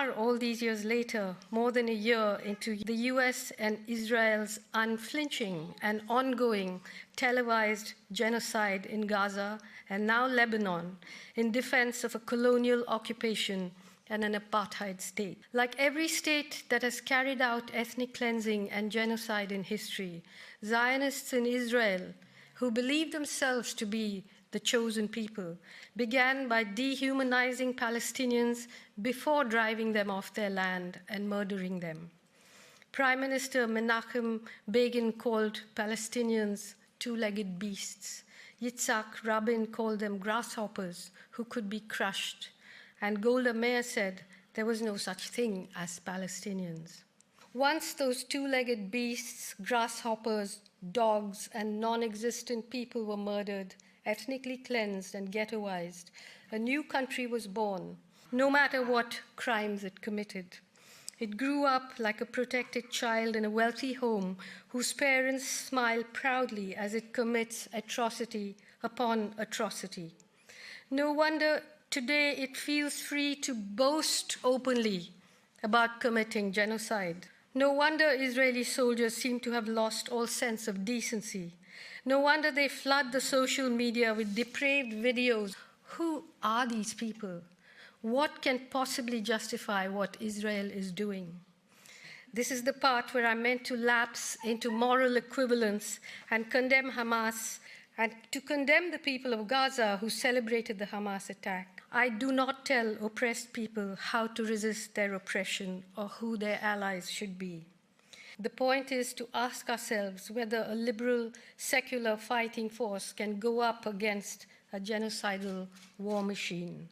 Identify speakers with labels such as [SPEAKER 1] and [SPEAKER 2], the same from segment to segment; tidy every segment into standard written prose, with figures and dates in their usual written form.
[SPEAKER 1] are, all these years later, more than a year into the US and Israel's unflinching and ongoing televised genocide in Gaza and now Lebanon in defense of a colonial occupation and an apartheid state. Like every state that has carried out ethnic cleansing and genocide in history, Zionists in Israel, who believe themselves to be the chosen people, began by dehumanizing Palestinians before driving them off their land and murdering them. Prime Minister Menachem Begin called Palestinians two-legged beasts. Yitzhak Rabin called them grasshoppers who could be crushed. And Golda Meir said there was no such thing as Palestinians. Once those two-legged beasts, grasshoppers, dogs, and non-existent people were murdered, ethnically cleansed and ghettoized, a new country was born, no matter what crimes it committed. It grew up like a protected child in a wealthy home whose parents smile proudly as it commits atrocity upon atrocity. No wonder today it feels free to boast openly about committing genocide. No wonder Israeli soldiers seem to have lost all sense of decency. No wonder they flood the social media with depraved videos. Who are these people? What can possibly justify what Israel is doing? This is the part where I'm meant to lapse into moral equivalence and condemn Hamas and to condemn the people of Gaza who celebrated the Hamas attack. I do not tell oppressed people how to resist their oppression or who their allies should be. The point is to ask ourselves whether a liberal, secular fighting force can go up against a genocidal war machine.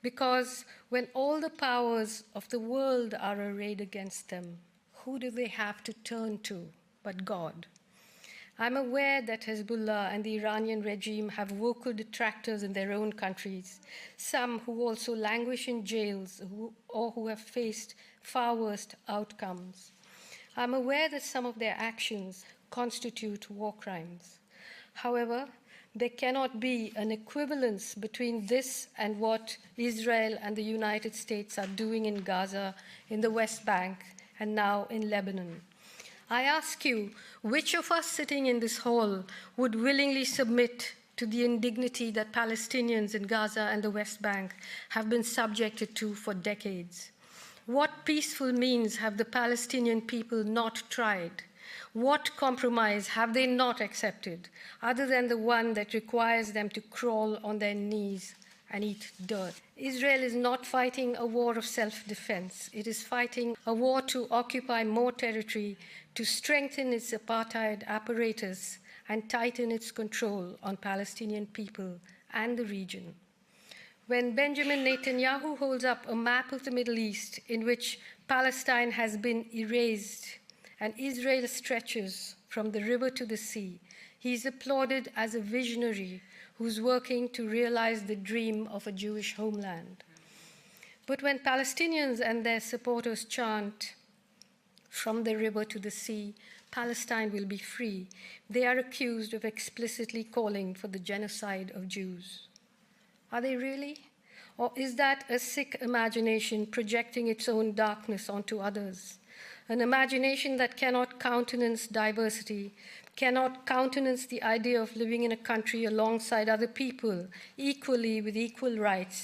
[SPEAKER 1] Because when all the powers of the world are arrayed against them, who do they have to turn to but God? I'm aware that Hezbollah and the Iranian regime have vocal detractors in their own countries, some who also languish in jails or who have faced far worse outcomes. I'm aware that some of their actions constitute war crimes. However, there cannot be an equivalence between this and what Israel and the United States are doing in Gaza, in the West Bank, and now in Lebanon. I ask you, which of us sitting in this hall would willingly submit to the indignity that Palestinians in Gaza and the West Bank have been subjected to for decades? What peaceful means have the Palestinian people not tried? What compromise have they not accepted, other than the one that requires them to crawl on their knees and eat dirt? Israel is not fighting a war of self-defense. It is fighting a war to occupy more territory, to strengthen its apartheid apparatus, and tighten its control on Palestinian people and the region. When Benjamin Netanyahu holds up a map of the Middle East in which Palestine has been erased and Israel stretches from the river to the sea, he is applauded as a visionary who's working to realize the dream of a Jewish homeland. But when Palestinians and their supporters chant, "From the river to the sea, Palestine will be free," they are accused of explicitly calling for the genocide of Jews. Are they really? Or is that a sick imagination projecting its own darkness onto others? An imagination that cannot countenance diversity, cannot countenance the idea of living in a country alongside other people, equally with equal rights,